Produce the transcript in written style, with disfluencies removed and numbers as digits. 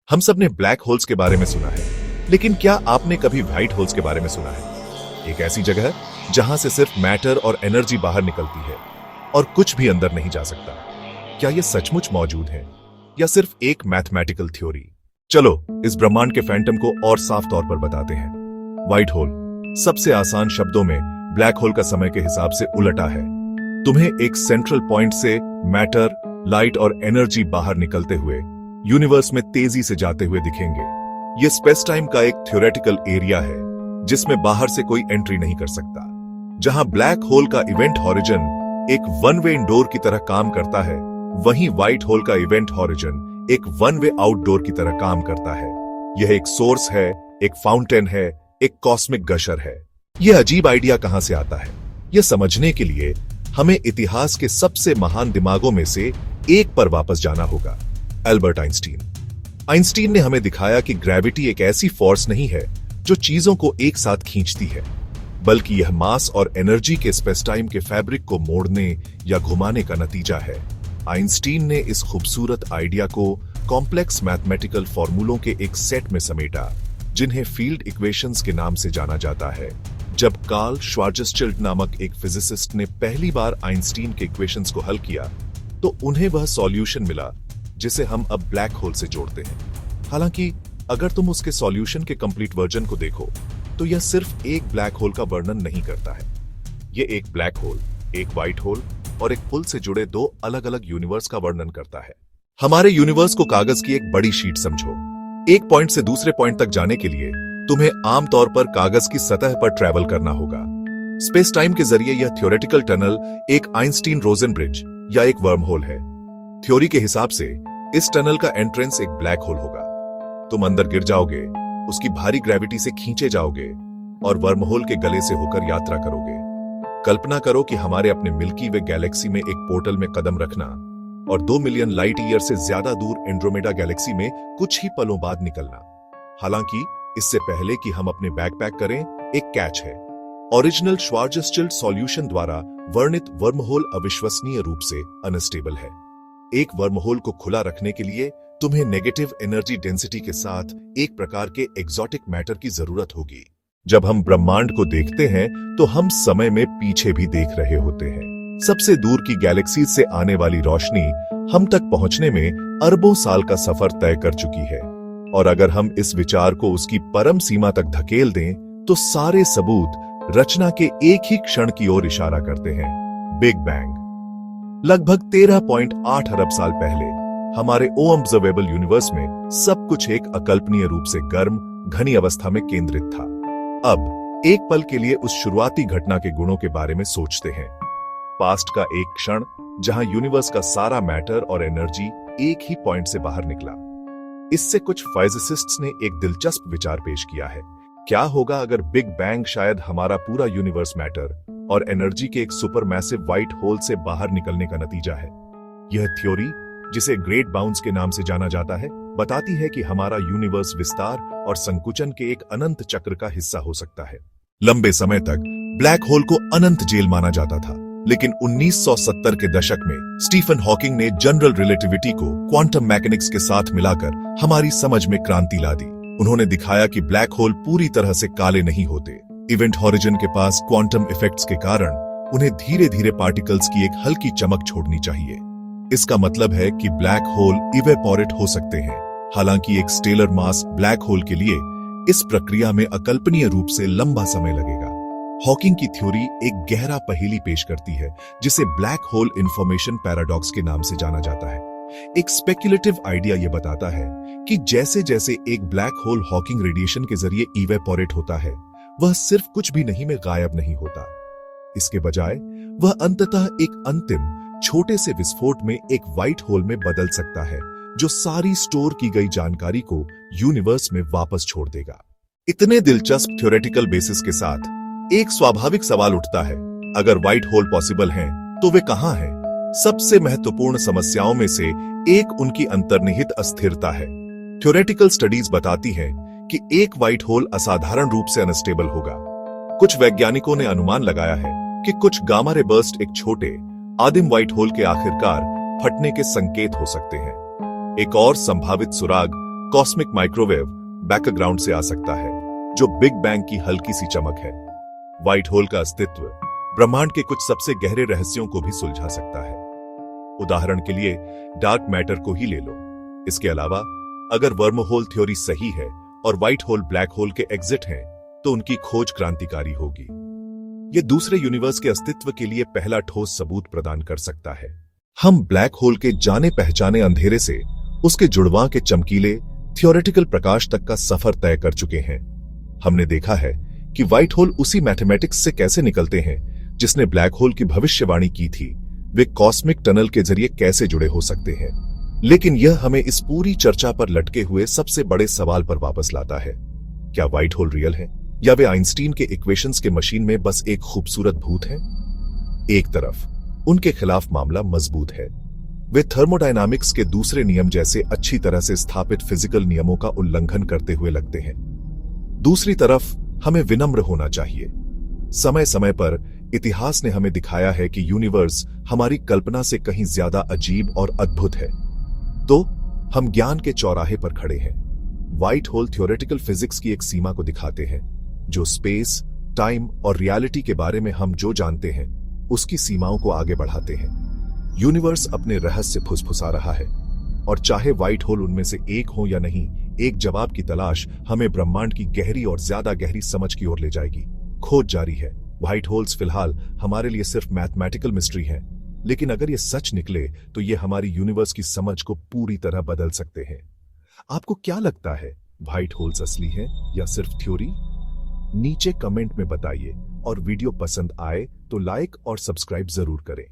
हम सब ने ब्लैक होल्स के बारे में सुना है, लेकिन क्या आपने कभी व्हाइट होल्स के बारे में सुना है? एक ऐसी जगह जहां से सिर्फ मैटर और एनर्जी बाहर निकलती है और कुछ भी अंदर नहीं जा सकता। क्या यह सचमुच मौजूद है या सिर्फ एक मैथमेटिकल थ्योरी? चलो इस ब्रह्मांड के फैंटम को और साफ तौर पर बताते हैं। व्हाइट होल सबसे आसान शब्दों में ब्लैक होल का समय के हिसाब से उलटा है। तुम्हें एक सेंट्रल पॉइंट से मैटर, लाइट और एनर्जी बाहर निकलते हुए यूनिवर्स में तेजी से जाते हुए दिखेंगे। यह स्पेस टाइम का एक थ्योरेटिकल एरिया है जिसमें बाहर से कोई एंट्री नहीं कर सकता। जहां ब्लैक होल का इवेंट हॉरिजन एक वन वे इंडोर की तरह काम करता है, वहीं व्हाइट होल का इवेंट हॉरिजन एक वन वे आउटडोर की तरह काम करता है। यह एक सोर्स है, एक फाउंटेन है, एक कॉस्मिक गशर है। यह अजीब आइडिया कहां से आता है, यह समझने के लिए हमें इतिहास के सबसे महान दिमागों में से एक पर वापस जाना होगा, एल्बर्ट आइंस्टीन। आइंस्टीन ने हमें दिखाया कि ग्रेविटी एक ऐसी फोर्स नहीं है जो चीजों को एक साथ खींचती है, बल्कि यह मास और एनर्जी के स्पेस टाइम के फैब्रिक को मोड़ने या घुमाने का नतीजा है। आइंस्टीन ने इस खूबसूरत आइडिया को कॉम्प्लेक्स मैथमेटिकल फॉर्मूलों के एक सेट में समेटा, जिन्हें फील्ड इक्वेशंस के नाम से जाना जाता है। जब कार्ल श्वार्ज़स्चिल्ड नामक एक फिजिसिस्ट ने पहली बार आइंस्टीन के इक्वेशंस को हल किया, तो उन्हें वह सॉल्यूशन मिला जिसे हम अब ब्लैक होल से जोड़ते हैं। हालांकि अगर तुम उसके सॉल्यूशन के कंप्लीट वर्जन को देखो, तो यह सिर्फ एक ब्लैक होल का वर्णन नहीं करता है। यह एक ब्लैक होल, एक व्हाइट होल और एक पुल से जुड़े दो अलग अलग यूनिवर्स का वर्णन करता है। हमारे यूनिवर्स को कागज की एक बड़ी शीट समझो। एक पॉइंट से दूसरे पॉइंट तक जाने के लिए तुम्हें आमतौर पर कागज की सतह पर ट्रैवल करना होगा। स्पेस टाइम के जरिए यह थ्योरेटिकल टनल एक आइंस्टीन रोजन ब्रिज या एक वर्म होल है। थ्योरी के हिसाब से इस टनल का एंट्रेंस एक ब्लैक होल होगा। तुम अंदर गिर जाओगे, उसकी भारी ग्रेविटी से खींचे जाओगे और वर्म होल के गले से होकर यात्रा करोगे। कल्पना करो कि हमारे अपने मिल्की वे गैलेक्सी में एक पोर्टल में कदम रखना और 2 मिलियन लाइट ईयर से ज्यादा दूर एंड्रोमेडा गैलेक्सी में कुछ ही पलों बाद निकलना। हालांकि इससे पहले कि हम अपने बैग पैक करें, एक कैच है। ओरिजिनल श्वार्ज़स्चिल्ड सॉल्यूशन द्वारा वर्णित वर्महोल अविश्वसनीय रूप से अनस्टेबल है। एक वर्महोल को खुला रखने के लिए तुम्हें नेगेटिव एनर्जी डेंसिटी के साथ एक प्रकार के एक्सोटिक मैटर की जरूरत होगी। जब हम ब्रह्मांड को देखते हैं तो हम समय में पीछे भी देख रहे होते हैं। सबसे दूर की गैलेक्सी से आने वाली रोशनी हम तक पहुंचने में अरबों साल का सफर तय कर चुकी है, और अगर हम इस विचार को उसकी परम सीमा तक धकेल दें तो सारे सबूत रचना के एक ही क्षण की ओर इशारा करते हैं, बिग बैंग। लगभग 13.8 अरब साल पहले हमारे ऑब्जर्वेबल यूनिवर्स में सब कुछ एक अकल्पनीय रूप से गर्म, घनी अवस्था में केंद्रित था। अब एक पल के लिए उस शुरुआती घटना के गुणों के बारे में सोचते हैं। पास्ट का एक क्षण जहां यूनिवर्स का सारा मैटर और एनर्जी एक ही पॉइंट से बाहर निकला। इससे कुछ फिजिसिस्ट्स ने एक दिलचस्प विचार पेश किया है। क्या होगा अगर बिग बैंग शायद हमारा पूरा यूनिवर्स मैटर और एनर्जी के एक सुपरमैसिव व्हाइट होल से बाहर निकलने का नतीजा है? यह थ्योरी, जिसे ग्रेट बाउंस के नाम से जाना जाता है, बताती है कि हमारा यूनिवर्स विस्तार और संकुचन के एक अनंत चक्र का हिस्सा हो सकता है। लंबे समय तक ब्लैक होल को अनंत जेल माना जाता था, लेकिन 1970 के दशक में स्टीफन हॉकिंग ने जनरल रिलेटिविटी को क्वांटम मैकेनिक्स के साथ मिलाकर हमारी समझ में क्रांति ला दी। उन्होंने दिखाया कि ब्लैक होल पूरी तरह से काले नहीं होते। इवेंट हॉरिजन के पास क्वांटम इफेक्ट्स के कारण उन्हें धीरे धीरे पार्टिकल्स की एक हल्की चमक छोड़नी चाहिए। इसका मतलब है कि ब्लैक होल इवेपोरेट हो सकते हैं। हालांकि एक स्टेलर मास ब्लैक होल के लिए इस प्रक्रिया में अकल्पनीय रूप से लंबा समय लगेगा। हॉकिंग की थ्योरी एक गहरा पहेली पेश करती है, जिसे ब्लैक होल इंफॉर्मेशन पैराडॉक्स के नाम से जाना जाता है। एक स्पेक्युलेटिव आइडिया यह बताता है कि जैसे जैसे एक ब्लैक होल हॉकिंग रेडिएशन के जरिए इवेपोरेट होता है, वह सिर्फ कुछ भी नहीं में गायब नहीं होता। इसके बजाय वह अंततः एक अंतिम छोटे से विस्फोट में एक व्हाइट होल में बदल सकता है, जो सारी स्टोर की गई जानकारी को यूनिवर्स में वापस छोड़ देगा। इतने दिलचस्प थ्योरेटिकल बेसिस के साथ एक स्वाभाविक सवाल उठता है, अगर व्हाइट होल पॉसिबल हैं, तो वे कहां हैं? सबसे महत्वपूर्ण समस्याओं में से एक उनकी अंतर्निहित अस्थिरता है। थ्योरेटिकल स्टडीज बताती हैं कि एक व्हाइट होल असाधारण रूप से अनस्टेबल होगा। कुछ वैज्ञानिकों ने अनुमान लगाया है कि कुछ गामा रे बर्स्ट एक छोटे आदिम व्हाइट होल के आखिरकार फटने के संकेत हो सकते हैं। एक और संभावित सुराग कॉस्मिक माइक्रोवेव बैकग्राउंड से आ सकता है, जो बिग बैंग की हल्की सी चमक है। व्हाइट होल का अस्तित्व ब्रह्मांड के कुछ सबसे गहरे रहस्यों को भी सुलझा सकता है। उदाहरण के लिए डार्क मैटर को ही ले लो। इसके अलावा अगर वर्म होल थ्योरी सही है और व्हाइट होल ब्लैक होल के एग्जिट हैं, तो उनकी खोज क्रांतिकारी होगी। यह दूसरे यूनिवर्स के अस्तित्व के लिए पहला ठोस सबूत प्रदान कर सकता है। हम ब्लैक होल के जाने पहचाने अंधेरे से उसके जुड़वां के चमकीले थियोरेटिकल प्रकाश तक का सफर तय कर चुके हैं। हमने देखा है कि व्हाइट होल उसी मैथमेटिक्स से कैसे निकलते हैं जिसने ब्लैक होल की भविष्यवाणी की थी। वे कॉस्मिक टनल के जरिए कैसे जुड़े हो सकते हैं। लेकिन यह हमें इस पूरी चर्चा पर लटके हुए सबसे बड़े सवाल पर वापस लाता है, क्या व्हाइट होल रियल है या वे आइंस्टीन के इक्वेशंस के मशीन में बस एक खूबसूरत भूत है। एक तरफ उनके खिलाफ मामला मजबूत है, वे थर्मोडायनामिक्स के दूसरे नियम जैसे अच्छी तरह से स्थापित फिजिकल नियमों का उल्लंघन करते हुए लगते हैं। दूसरी तरफ हमें विनम्र होना चाहिए। समय समय पर इतिहास ने हमें दिखाया है कि यूनिवर्स हमारी कल्पना से कहीं ज्यादा अजीब और अद्भुत है। तो हम ज्ञान के चौराहे पर खड़े हैं। व्हाइट होल थ्योरेटिकल फिजिक्स की एक सीमा को दिखाते हैं, जो स्पेस, टाइम और रियलिटी के बारे में हम जो जानते हैं उसकी सीमाओं को आगे बढ़ाते हैं। यूनिवर्स अपने रहस्य फुसफुसा रहा है, और चाहे व्हाइट होल उनमें से एक हो या नहीं, एक जवाब की तलाश हमें ब्रह्मांड की गहरी और ज्यादा गहरी समझ की ओर ले जाएगी। खोज जारी है। व्हाइट होल्स फिलहाल हमारे लिए सिर्फ मैथमेटिकल मिस्ट्री हैं, लेकिन अगर ये सच निकले तो ये हमारी यूनिवर्स की समझ को पूरी तरह बदल सकते हैं। आपको क्या लगता है, व्हाइट होल्स असली हैं या सिर्फ थ्योरी? नीचे कमेंट में बताइए, और वीडियो पसंद आए तो लाइक और सब्सक्राइब जरूर करें।